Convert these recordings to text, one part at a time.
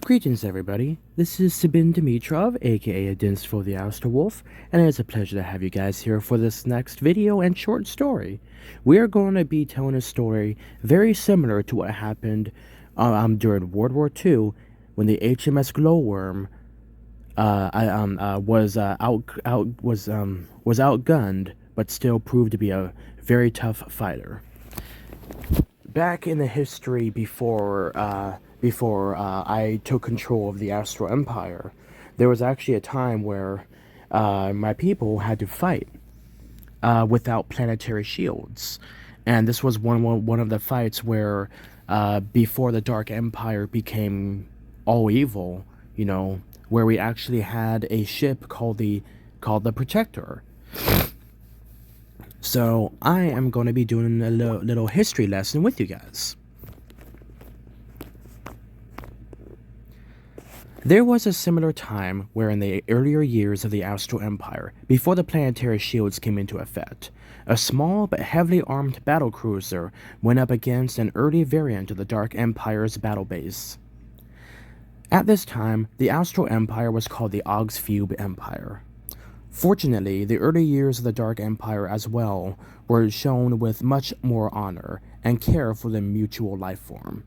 Greetings everybody, this is Sabin Dimitrov, aka Adins for the Astral Wolf, and it is a pleasure to have you guys here for this next video and short story. We are going to be telling a story very similar to what happened during World War II when the HMS Glowworm was outgunned, but still proved to be a very tough fighter. Back in the history before I took control of the Astral Empire, there was actually a time where my people had to fight without planetary shields, and this was one of the fights where before the Dark Empire became all evil, where we actually had a ship called the Protector. So I am going to be doing a little history lesson with you guys. There was a similar time where in the earlier years of the Astral Empire, before the planetary shields came into effect, a small but heavily armed battlecruiser went up against an early variant of the Dark Empire's battle base. At this time, the Astral Empire was called the AUGSFUBE Empire. Fortunately, the early years of the Dark Empire as well were shown with much more honor and care for the mutual life form.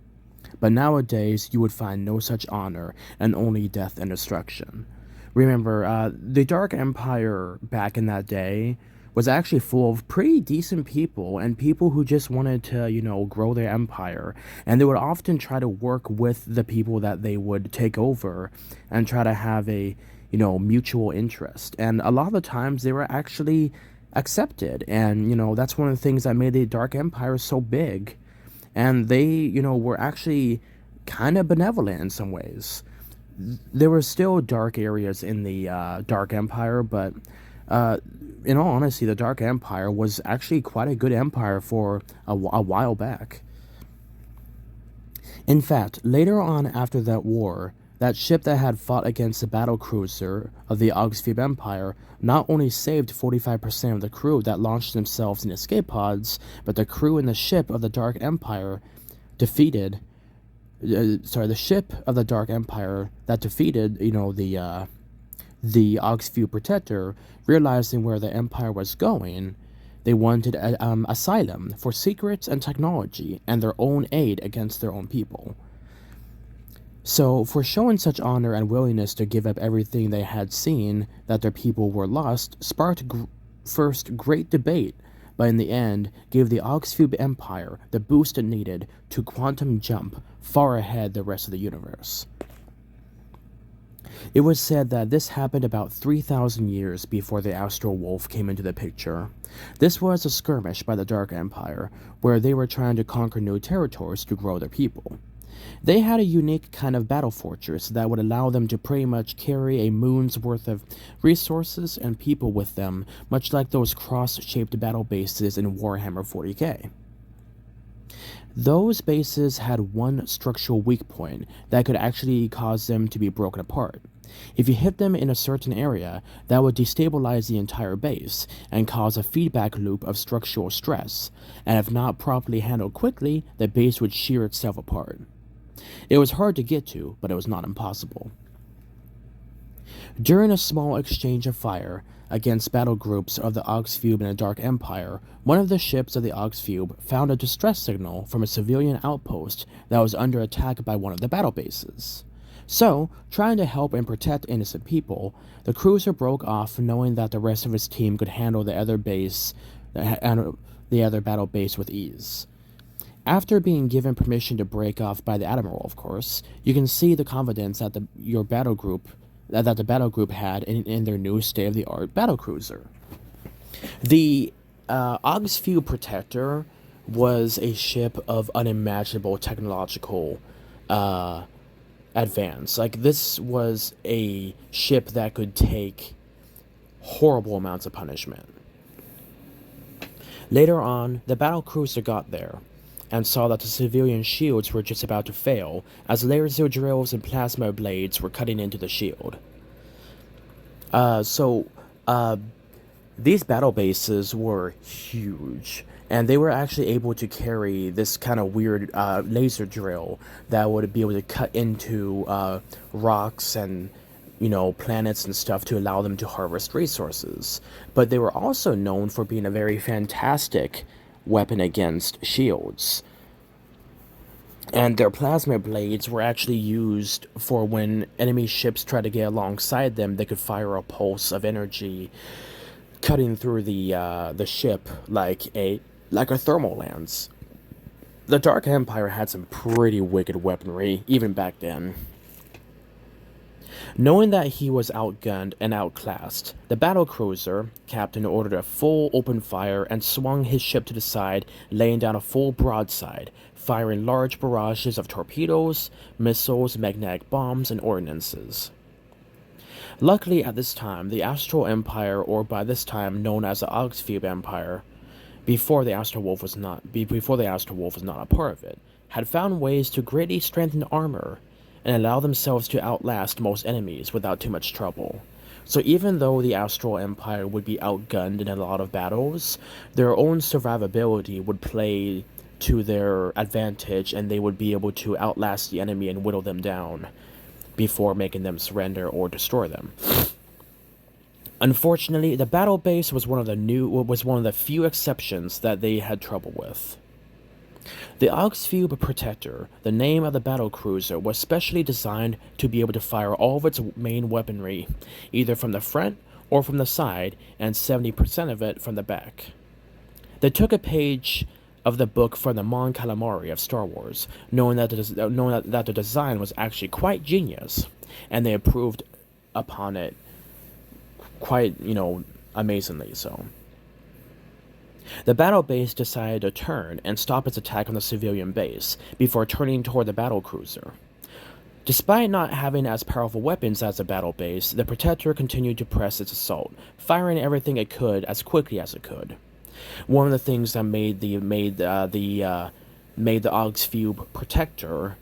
But nowadays, you would find no such honor and only death and destruction. Remember, the Dark Empire back in that day was actually full of pretty decent people and people who just wanted to, grow their empire. And they would often try to work with the people that they would take over and try to have a mutual interest. And a lot of the times they were actually accepted. And, that's one of the things that made the Dark Empire so big. And they, were actually kind of benevolent in some ways. There were still dark areas in the Dark Empire, but in all honesty, the Dark Empire was actually quite a good empire for a while back. In fact, later on after that war, that ship that had fought against the battlecruiser of the AUGSFUBE Empire not only saved 45% of the crew that launched themselves in escape pods, but the crew in the ship of the Dark Empire the ship of the Dark Empire that defeated, the AUGSFUBE Protector, realizing where the Empire was going, they wanted asylum for secrets and technology and their own aid against their own people. So, for showing such honor and willingness to give up everything they had seen that their people were lost, sparked first great debate, but in the end gave the AUGSFUBE Empire the boost it needed to quantum jump far ahead the rest of the universe. It was said that this happened about 3,000 years before the Astral Wolf came into the picture. This was a skirmish by the Dark Empire, where they were trying to conquer new territories to grow their people. They had a unique kind of battle fortress that would allow them to pretty much carry a moon's worth of resources and people with them, much like those cross-shaped battle bases in Warhammer 40k. Those bases had one structural weak point that could actually cause them to be broken apart. If you hit them in a certain area, that would destabilize the entire base and cause a feedback loop of structural stress, and if not properly handled quickly, the base would shear itself apart. It was hard to get to, but it was not impossible. During a small exchange of fire against battle groups of the AUGSFUBE and the Dark Empire, one of the ships of the AUGSFUBE found a distress signal from a civilian outpost that was under attack by one of the battle bases. So, trying to help and protect innocent people, the cruiser broke off knowing that the rest of his team could handle the other battle base with ease. After being given permission to break off by the Admiral, of course, you can see the confidence that the battle group had in their new state-of-the-art battlecruiser. The AUGSFUBE Protector was a ship of unimaginable technological advance. Like, this was a ship that could take horrible amounts of punishment. Later on, the battlecruiser got there and saw that the civilian shields were just about to fail, as laser drills and plasma blades were cutting into the shield. These battle bases were huge, and they were actually able to carry this kind of weird laser drill that would be able to cut into rocks and planets and stuff to allow them to harvest resources. But they were also known for being a very fantastic weapon against shields. And their plasma blades were actually used for when enemy ships tried to get alongside them, they could fire a pulse of energy cutting through the ship like a thermal lance. The Dark Empire had some pretty wicked weaponry even back then. Knowing that he was outgunned and outclassed, the battlecruiser captain ordered a full open fire and swung his ship to the side, laying down a full broadside, firing large barrages of torpedoes, missiles, magnetic bombs, and ordnances. Luckily, at this time, the Astral Empire, or by this time known as the AUGSFUBE Empire, before the Astral Wolf was not a part of it, had found ways to greatly strengthen armor and allow themselves to outlast most enemies without too much trouble. So even though the Astral Empire would be outgunned in a lot of battles, their own survivability would play to their advantage, and they would be able to outlast the enemy and whittle them down before making them surrender or destroy them. Unfortunately, the battle base was one of the few exceptions that they had trouble with. The AUGSFUBE Protector, the name of the battlecruiser, was specially designed to be able to fire all of its main weaponry, either from the front or from the side, and 70% of it from the back. They took a page of the book from the Mon Calamari of Star Wars, knowing that the design was actually quite genius, and they improved upon it quite, amazingly so. The battle base decided to turn and stop its attack on the civilian base before turning toward the battlecruiser. Despite not having as powerful weapons as the battle base, the Protector continued to press its assault, firing everything it could as quickly as it could. One of the things that made the AUGSFUBE Protector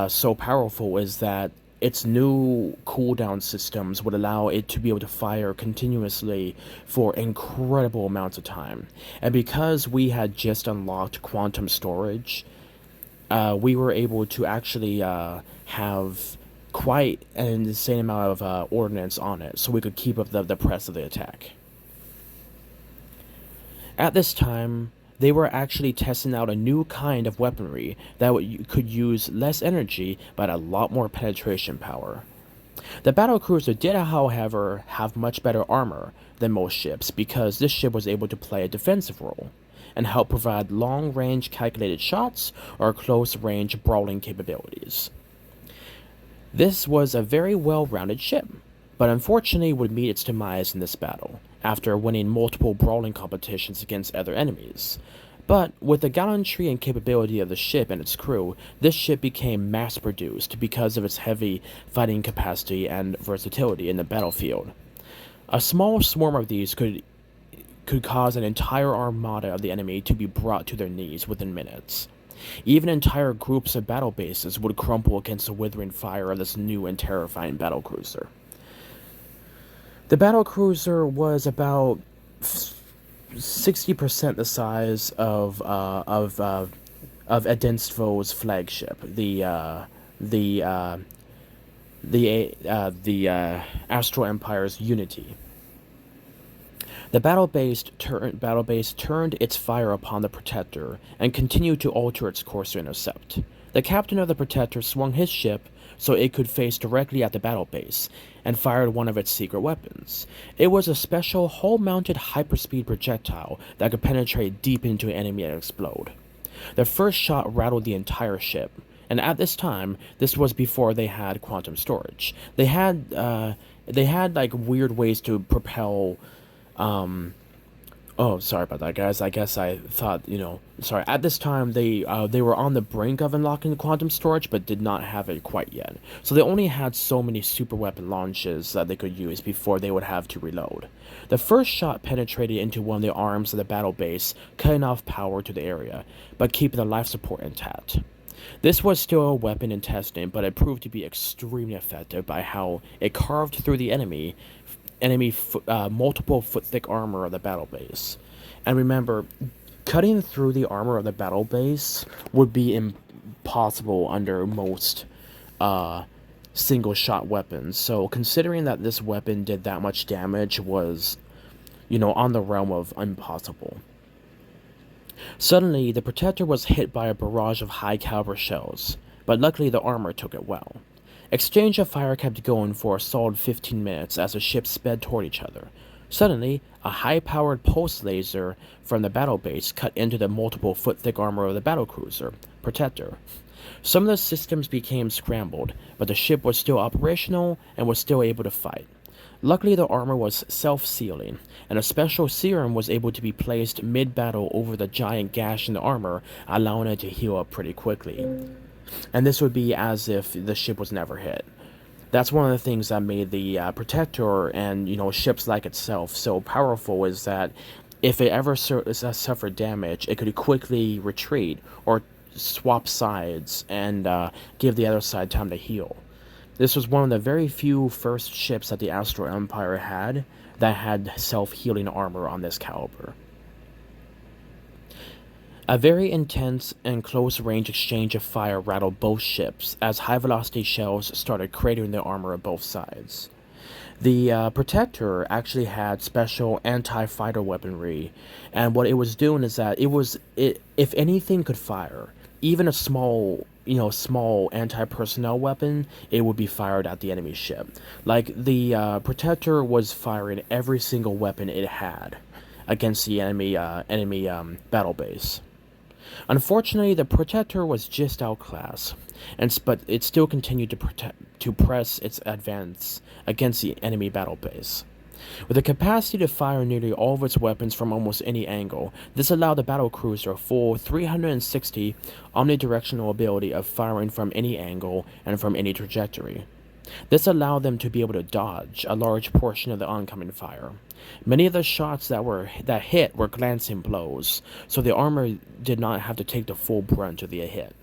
so powerful is that its new cooldown systems would allow it to be able to fire continuously for incredible amounts of time. And because we had just unlocked quantum storage, we were able to actually have quite an insane amount of ordnance on it, so we could keep up the press of the attack. At this time, they were actually testing out a new kind of weaponry that could use less energy but a lot more penetration power. The battlecruiser did, however, have much better armor than most ships because this ship was able to play a defensive role and help provide long-range calculated shots or close-range brawling capabilities. This was a very well-rounded ship, but unfortunately would meet its demise in this battle, after winning multiple brawling competitions against other enemies. But with the gallantry and capability of the ship and its crew, this ship became mass-produced because of its heavy fighting capacity and versatility in the battlefield. A small swarm of these could cause an entire armada of the enemy to be brought to their knees within minutes. Even entire groups of battle bases would crumble against the withering fire of this new and terrifying battlecruiser. The battlecruiser was about 60% the size of Edinstvo's flagship, the Astral Empire's Unity. The battle base turned its fire upon the Protector and continued to alter its course to intercept. The captain of the Protector swung his ship so it could face directly at the battle base, and fired one of its secret weapons. It was a special hull-mounted hyperspeed projectile that could penetrate deep into an enemy and explode. The first shot rattled the entire ship, and at this time, this was before they had quantum storage. They had like weird ways to propel. Oh, sorry about that, guys. I guess I thought, sorry. At this time, they were on the brink of unlocking the quantum storage, but did not have it quite yet. So they only had so many super weapon launches that they could use before they would have to reload. The first shot penetrated into one of the arms of the battle base, cutting off power to the area, but keeping the life support intact. This was still a weapon in testing, but it proved to be extremely effective by how it carved through the enemy multiple foot thick armor of the battle base. And remember, cutting through the armor of the battle base would be impossible under most single shot weapons. So considering that this weapon did that much damage was, on the realm of impossible. Suddenly, the Protector was hit by a barrage of high caliber shells, but luckily the armor took it well. Exchange of fire kept going for a solid 15 minutes as the ships sped toward each other. Suddenly, a high-powered pulse laser from the battle base cut into the multiple foot-thick armor of the battlecruiser, Protector. Some of the systems became scrambled, but the ship was still operational and was still able to fight. Luckily, the armor was self-sealing, and a special serum was able to be placed mid-battle over the giant gash in the armor, allowing it to heal up pretty quickly. And this would be as if the ship was never hit. That's one of the things that made the Protector and, ships like itself so powerful, is that if it ever suffered damage, it could quickly retreat or swap sides and give the other side time to heal. This was one of the very few first ships that the Astral Empire had that had self-healing armor on this caliber. A very intense and close-range exchange of fire rattled both ships as high-velocity shells started cratering the armor of both sides. The Protector actually had special anti-fighter weaponry, and what it was doing is that if anything could fire, even a small anti-personnel weapon, it would be fired at the enemy ship. Like, the Protector was firing every single weapon it had against the enemy battle base. Unfortunately, the Protector was just outclassed, but it still continued to press its advance against the enemy battle base. With the capacity to fire nearly all of its weapons from almost any angle, this allowed the battlecruiser a full 360 omnidirectional ability of firing from any angle and from any trajectory. This allowed them to be able to dodge a large portion of the oncoming fire. Many of the shots that hit were glancing blows, so the armor did not have to take the full brunt of the hit.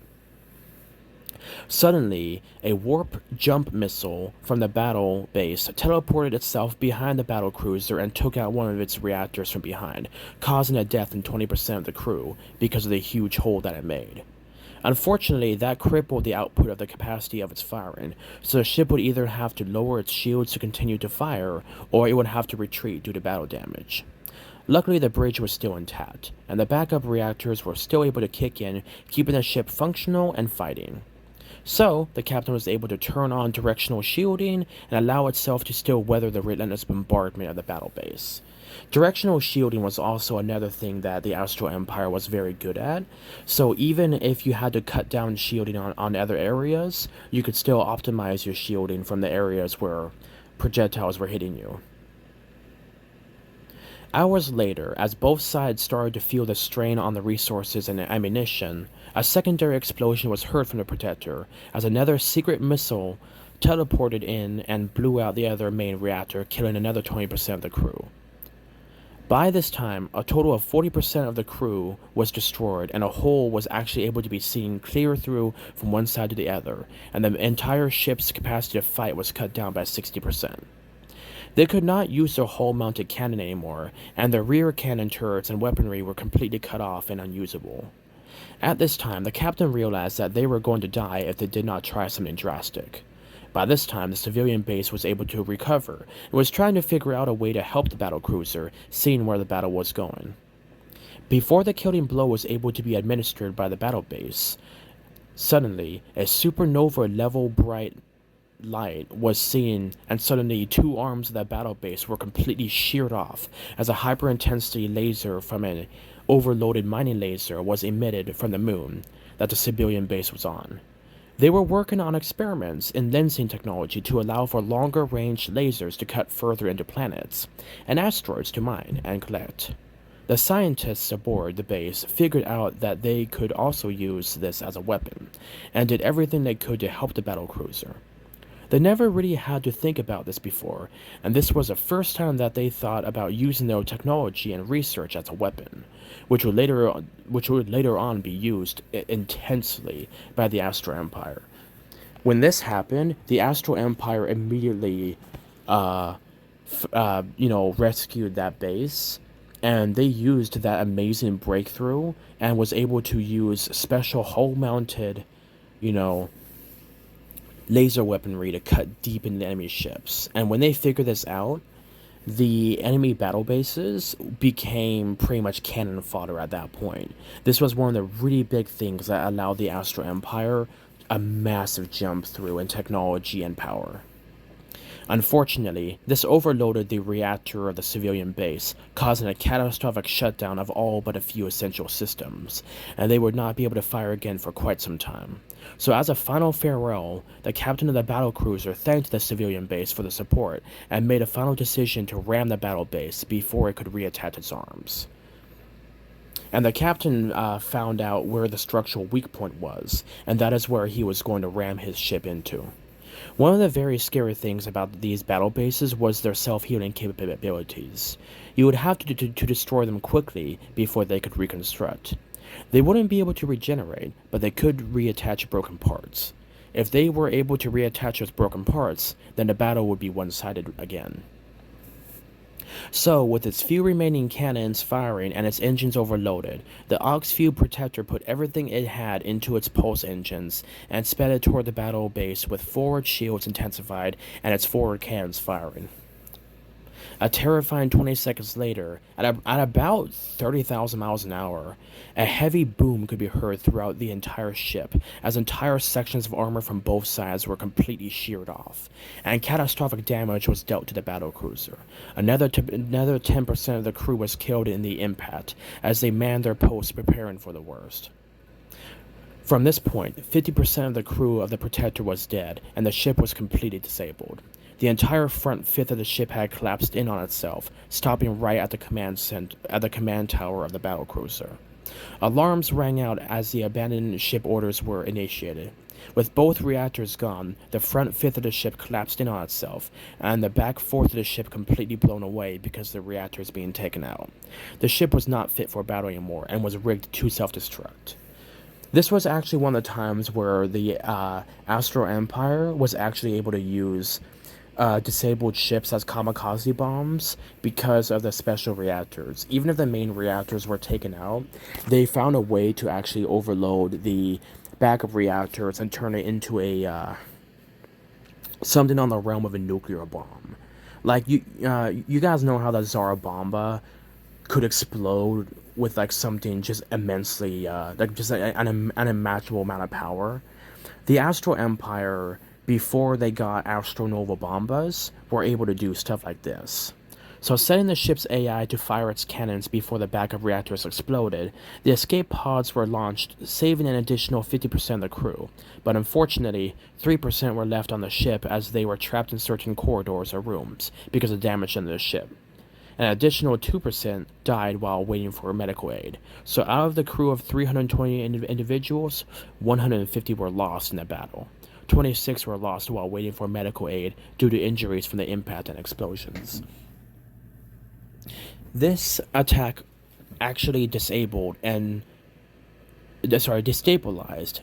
Suddenly, a warp jump missile from the battle base teleported itself behind the battlecruiser and took out one of its reactors from behind, causing a death in 20% of the crew because of the huge hole that it made. Unfortunately, that crippled the output of the capacity of its firing, so the ship would either have to lower its shields to continue to fire, or it would have to retreat due to battle damage. Luckily, the bridge was still intact, and the backup reactors were still able to kick in, keeping the ship functional and fighting. So, the captain was able to turn on directional shielding and allow itself to still weather the relentless bombardment of the battle base. Directional shielding was also another thing that the Astral Empire was very good at, so even if you had to cut down shielding on other areas, you could still optimize your shielding from the areas where projectiles were hitting you. Hours later, as both sides started to feel the strain on the resources and the ammunition, a secondary explosion was heard from the Protector as another secret missile teleported in and blew out the other main reactor, killing another 20% of the crew. By this time, a total of 40% of the crew was destroyed, and a hole was actually able to be seen clear through from one side to the other, and the entire ship's capacity to fight was cut down by 60%. They could not use their hull-mounted cannon anymore, and their rear cannon turrets and weaponry were completely cut off and unusable. At this time, the captain realized that they were going to die if they did not try something drastic. By this time, the civilian base was able to recover and was trying to figure out a way to help the battlecruiser, seeing where the battle was going. Before the killing blow was able to be administered by the battle base, suddenly, a supernova-level bright light was seen, and suddenly 2 arms of the battle base were completely sheared off as a hyper-intensity laser from an overloaded mining laser was emitted from the moon that the civilian base was on. They were working on experiments in lensing technology to allow for longer-range lasers to cut further into planets, and asteroids to mine and collect. The scientists aboard the base figured out that they could also use this as a weapon, and did everything they could to help the battlecruiser. They never really had to think about this before, and this was the first time that they thought about using their technology and research as a weapon, which would later on be used intensely by the Astral Empire. When this happened, the Astral Empire immediately rescued that base, and they used that amazing breakthrough and was able to use special hull-mounted, you know, laser weaponry to cut deep into enemy ships. And when they figured this out, the enemy battle bases became pretty much cannon fodder at that point. This was one of the really big things that allowed the Astral Empire a massive jump through in technology and power. Unfortunately, this overloaded the reactor of the civilian base, causing a catastrophic shutdown of all but a few essential systems, and they would not be able to fire again for quite some time. So as a final farewell, the captain of the battlecruiser thanked the civilian base for the support, and made a final decision to ram the battle base before it could reattach its arms. And the captain found out where the structural weak point was, and that is where he was going to ram his ship into. One of the very scary things about these battle bases was their self-healing capabilities. You would have to destroy them quickly before they could reconstruct. They wouldn't be able to regenerate, but they could reattach broken parts. If they were able to reattach those broken parts, then the battle would be one-sided again. So, with its few remaining cannons firing and its engines overloaded, the AUGSFUBE Protector put everything it had into its pulse engines and sped it toward the battle base with forward shields intensified and its forward cannons firing. A terrifying 20 seconds later, at about 30,000 miles an hour, a heavy boom could be heard throughout the entire ship, as entire sections of armor from both sides were completely sheared off, and catastrophic damage was dealt to the battlecruiser. Another 10% of the crew was killed in the impact, as they manned their posts preparing for the worst. From this point, 50% of the crew of the Protector was dead, and the ship was completely disabled. The entire front fifth of the ship had collapsed in on itself, stopping right at the command tower of the battlecruiser. Alarms rang out as the abandoned ship orders were initiated. With both reactors gone, the front fifth of the ship collapsed in on itself, and the back fourth of the ship completely blown away because the reactors being taken out. The ship was not fit for battle anymore and was rigged to self-destruct. This was actually one of the times where the Astral Empire was actually able to use disabled ships as kamikaze bombs because of the special reactors. Even if the main reactors were taken out, they found a way to actually overload the backup reactors and turn it into a something on the realm of a nuclear bomb. Like you guys know how the Zarabomba could explode with like something just immensely like just an unimaginable amount of power. The Astral Empire, before they got Astronova bombas, were able to do stuff like this. So setting the ship's AI to fire its cannons before the backup reactors exploded, the escape pods were launched, saving an additional 50% of the crew, but unfortunately, 3% were left on the ship as they were trapped in certain corridors or rooms because of damage under the ship. An additional 2% died while waiting for medical aid. So out of the crew of 320 individuals, 150 were lost in the battle. 26 were lost while waiting for medical aid due to injuries from the impact and explosions. This attack actually destabilized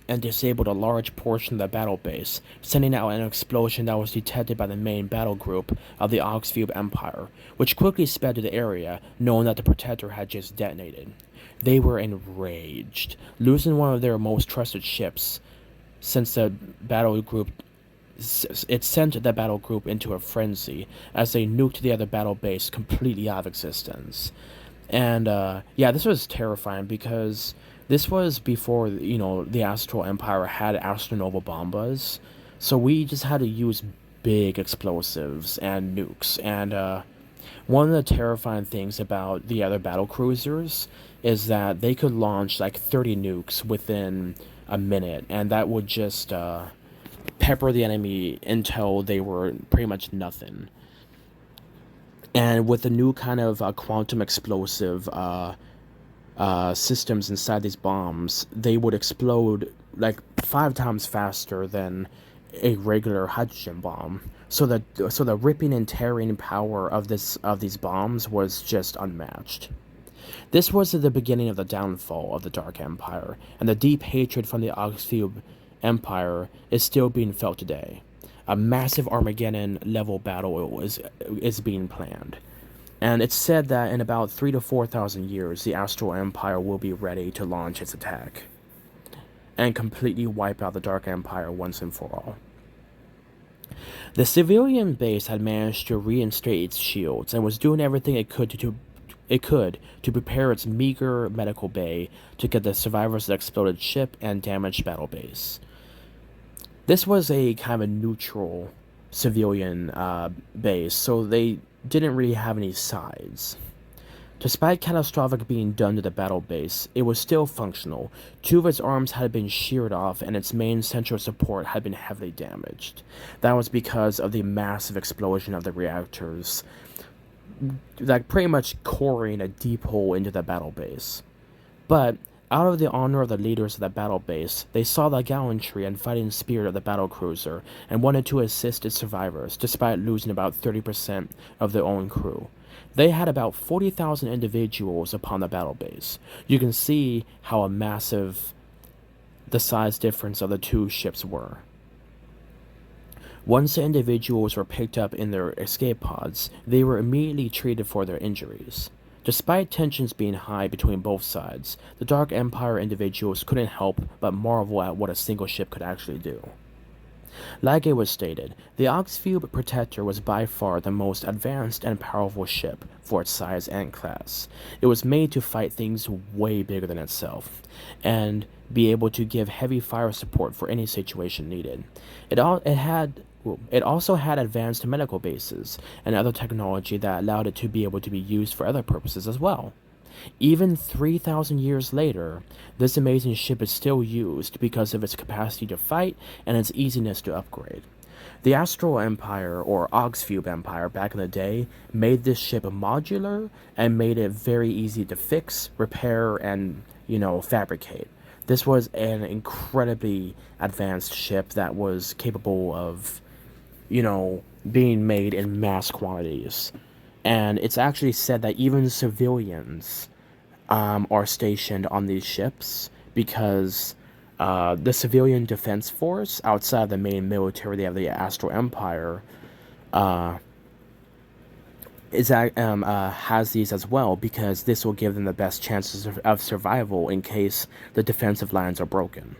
and disabled a large portion of the battle base, sending out an explosion that was detected by the main battle group of the AUGSFUBE Empire, which quickly sped to the area, knowing that the Protector had just detonated. They were enraged, losing one of their most trusted ships. Since the battle group, it sent the battle group into a frenzy as they nuked the other battle base completely out of existence. And yeah, this was terrifying because this was before the Astral Empire had Astronova bombas, so we just had to use big explosives and nukes. And one of the terrifying things about the other battle cruisers is that they could launch like 30 nukes within a minute, and that would just pepper the enemy until they were pretty much nothing. And with the new kind of quantum explosive systems inside these bombs, they would explode like 5 times faster than a regular hydrogen bomb. So the ripping and tearing power of these bombs was just unmatched. This was the beginning of the downfall of the Dark Empire, and the deep hatred from the AUGSFUBE Empire is still being felt today. a massive Armageddon level battle is being planned. And it's said that in about 3 to 4,000 years, the Astral Empire will be ready to launch its attack and completely wipe out the Dark Empire once and for all. The civilian base had managed to reinstate its shields and was doing everything it could to prepare its meager medical bay to get the survivors of the exploded ship and damaged battle base. This was a kind of a neutral civilian base, so they didn't really have any sides. Despite catastrophic being done to the battle base, it was still functional. 2 of its arms had been sheared off and its main central support had been heavily damaged. That was because of the massive explosion of the reactors, like pretty much coring a deep hole into the battle base. But out of the honor of the leaders of the battle base, they saw the gallantry and fighting spirit of the battle cruiser and wanted to assist its survivors, despite losing about 30% of their own crew. They had about 40,000 individuals upon the battle base. You can see how massive the size difference of the 2 ships were. Once the individuals were picked up in their escape pods, they were immediately treated for their injuries. Despite tensions being high between both sides, the Dark Empire individuals couldn't help but marvel at what a single ship could actually do. Like it was stated, the AUGSFUBE Protector was by far the most advanced and powerful ship for its size and class. It was made to fight things way bigger than itself, and be able to give heavy fire support for any situation needed. It also had advanced medical bases and other technology that allowed it to be able to be used for other purposes as well. Even 3,000 years later, this amazing ship is still used because of its capacity to fight and its easiness to upgrade. The Astral Empire, or AUGSFUBE Empire back in the day, made this ship modular and made it very easy to fix, repair, and, fabricate. This was an incredibly advanced ship that was capable of, being made in mass quantities. And it's actually said that even civilians are stationed on these ships because the civilian defense force outside of the main military of the Astral Empire has these as well, because this will give them the best chances of survival in case the defensive lines are broken.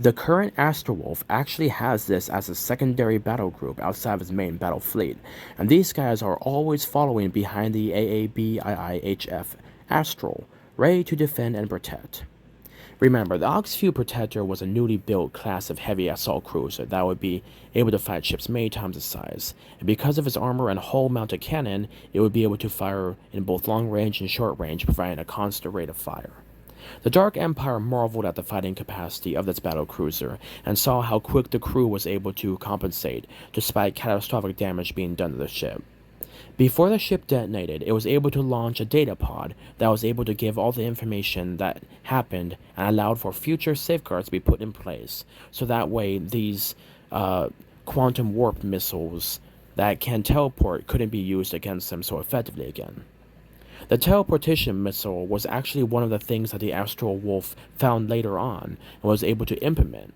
The current Astrowolf actually has this as a secondary battle group outside of his main battle fleet, and these guys are always following behind the AABIIHF Astral, ready to defend and protect. Remember, the AUGSFUBE Protector was a newly built class of heavy assault cruiser that would be able to fight ships many times its size, and because of its armor and hull-mounted cannon, it would be able to fire in both long range and short range, providing a constant rate of fire. The Dark Empire marveled at the fighting capacity of this battle cruiser and saw how quick the crew was able to compensate despite catastrophic damage being done to the ship. Before the ship detonated, it was able to launch a data pod that was able to give all the information that happened and allowed for future safeguards to be put in place, so that way these quantum warp missiles that can teleport couldn't be used against them so effectively again. The teleportation missile was actually one of the things that the Astral Wolf found later on and was able to implement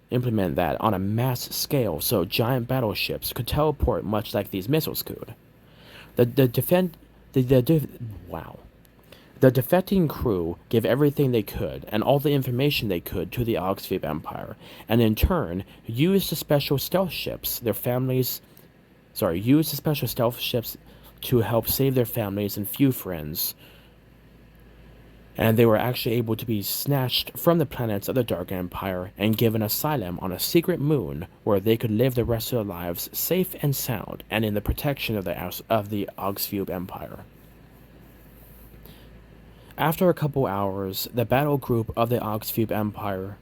that on a mass scale so giant battleships could teleport much like these missiles could. The defecting crew gave everything they could and all the information they could to the AUGSFUBE Empire, and in turn used the special stealth ships to help save their families and few friends, and they were actually able to be snatched from the planets of the Dark Empire and given asylum on a secret moon where they could live the rest of their lives safe and sound and in the protection of the AUGSFUBE Empire. After a couple hours, the battle group of the AUGSFUBE Empire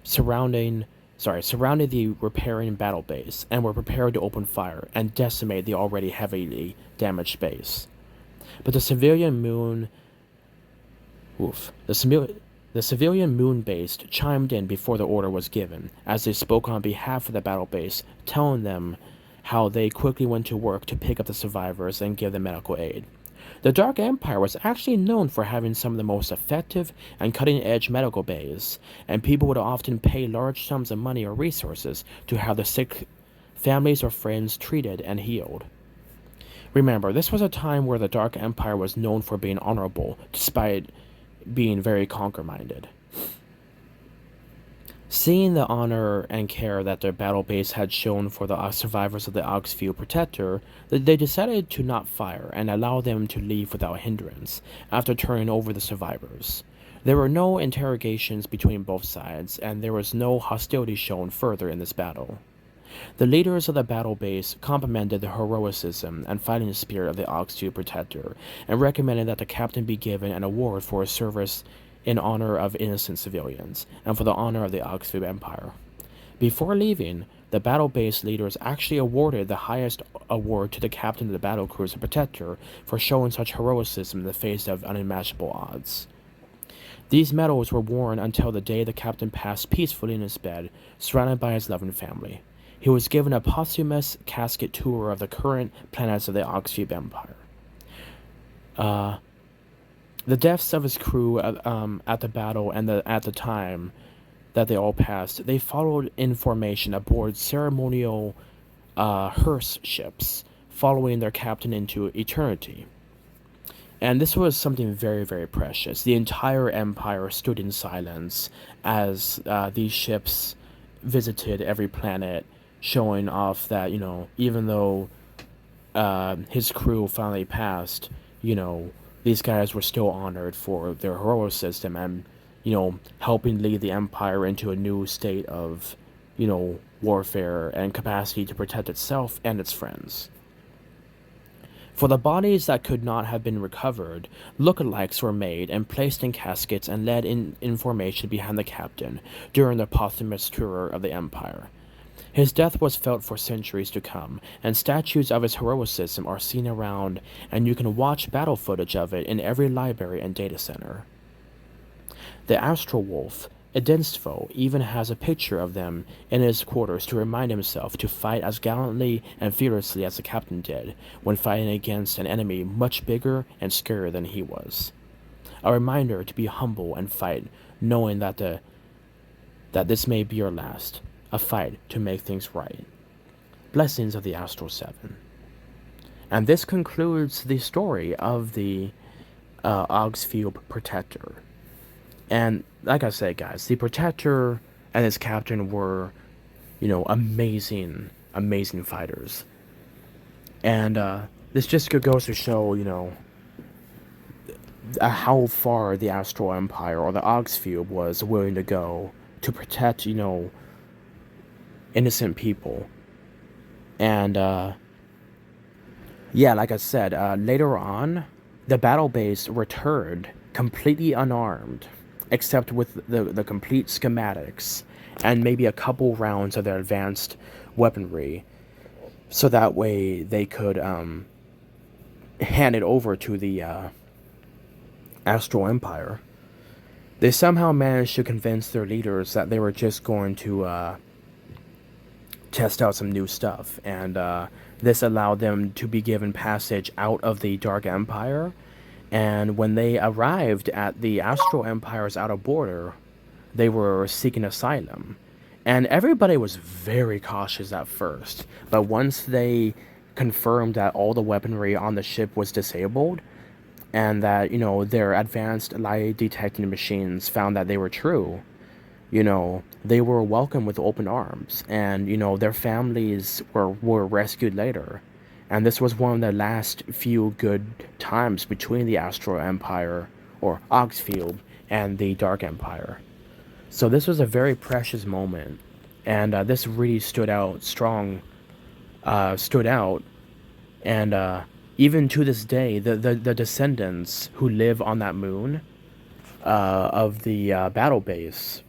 surrounded the repairing battle base and were prepared to open fire and decimate the already heavily damaged base. But the civilian moon base chimed in before the order was given, as they spoke on behalf of the battle base, telling them how they quickly went to work to pick up the survivors and give them medical aid. The Dark Empire was actually known for having some of the most effective and cutting-edge medical bays, and people would often pay large sums of money or resources to have the sick families or friends treated and healed. Remember, this was a time where the Dark Empire was known for being honorable, despite being very conquer-minded. Seeing the honor and care that their battle base had shown for the survivors of the AUGSFUBE Protector, they decided to not fire and allow them to leave without hindrance after turning over the survivors. There were no interrogations between both sides, and there was no hostility shown further in this battle. The leaders of the battle base complimented the heroicism and fighting spirit of the AUGSFUBE Protector, and recommended that the captain be given an award for his service in honor of innocent civilians, and for the honor of the AUGSFUBE Empire. Before leaving, the battle base leaders actually awarded the highest award to the captain of the battlecruiser Protector for showing such heroicism in the face of unimaginable odds. These medals were worn until the day the captain passed peacefully in his bed, surrounded by his loving family. He was given a posthumous casket tour of the current planets of the AUGSFUBE Empire. The deaths of his crew at the battle and at the time that they all passed, they followed in formation aboard ceremonial hearse ships, following their captain into eternity. And this was something very, very precious. The entire empire stood in silence as these ships visited every planet, showing off that, even though his crew finally passed, these guys were still honored for their heroicism and, helping lead the empire into a new state of, warfare and capacity to protect itself and its friends. For the bodies that could not have been recovered, lookalikes were made and placed in caskets and led in formation behind the captain during the posthumous tour of the empire. His death was felt for centuries to come, and statues of his heroicism are seen around, and you can watch battle footage of it in every library and data center. The Astral Wolf, Edensfo, even has a picture of them in his quarters to remind himself to fight as gallantly and fearlessly as the captain did when fighting against an enemy much bigger and scarier than he was. A reminder to be humble and fight, knowing that this may be your last. A fight to make things right. Blessings of the Astral Seven. And this concludes the story of the AUGSFUBE Protector. And like I said, guys, the Protector and his captain were, amazing fighters. And this just goes to show, how far the Astral Empire or the AUGSFUBE was willing to go to protect, innocent people. And like I said, later on, the battle base returned completely unarmed, except with the complete schematics and maybe a couple rounds of their advanced weaponry, so that way they could hand it over to the Astral Empire. They somehow managed to convince their leaders that they were just going to test out some new stuff, and this allowed them to be given passage out of the Dark Empire. And when they arrived at the Astral Empire's outer border, they were seeking asylum. And everybody was very cautious at first, but once they confirmed that all the weaponry on the ship was disabled, and that, their advanced lie detecting machines found that they were true, they were welcomed with open arms, and, their families were rescued later. And this was one of the last few good times between the Astral Empire, or AUGSFUBE, and the Dark Empire. So this was a very precious moment, and this really stood out, and even to this day, the descendants who live on that moon of the battle base,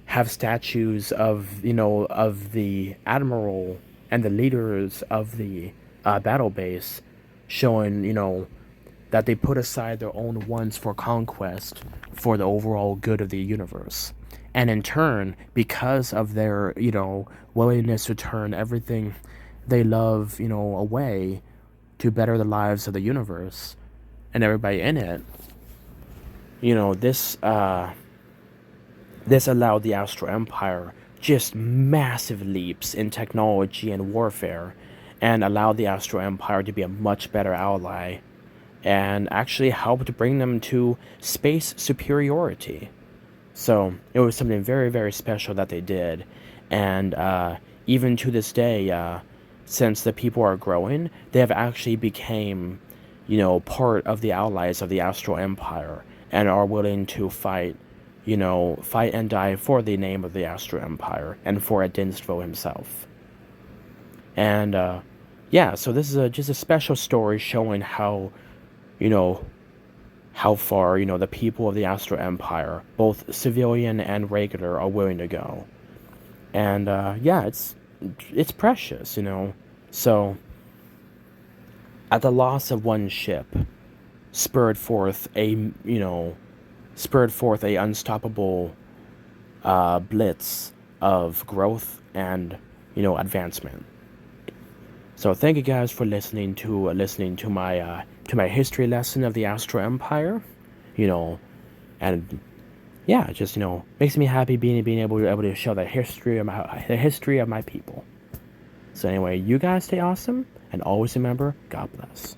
have statues of the admiral and the leaders of the battle base, showing that they put aside their own wants for conquest for the overall good of the universe. And in turn, because of their willingness to turn everything they love away to better the lives of the universe and everybody in it, this allowed the Astral Empire just massive leaps in technology and warfare, and allowed the Astral Empire to be a much better ally, and actually helped bring them to space superiority. So it was something very, very special that they did. And even to this day, since the people are growing, they have actually became, part of the allies of the Astral Empire, and are willing to fight, fight and die for the name of the Astral Empire and for Adinstvo himself. And yeah, so this is just a special story showing how, how far, the people of the Astral Empire, both civilian and regular, are willing to go. And yeah, it's precious, So, at the loss of one ship, spurred forth a unstoppable blitz of growth and advancement. So thank you guys for listening to my history lesson of the Astral Empire, and yeah, it just makes me happy being able to show the history of my people. So anyway, you guys stay awesome, and always remember, God bless.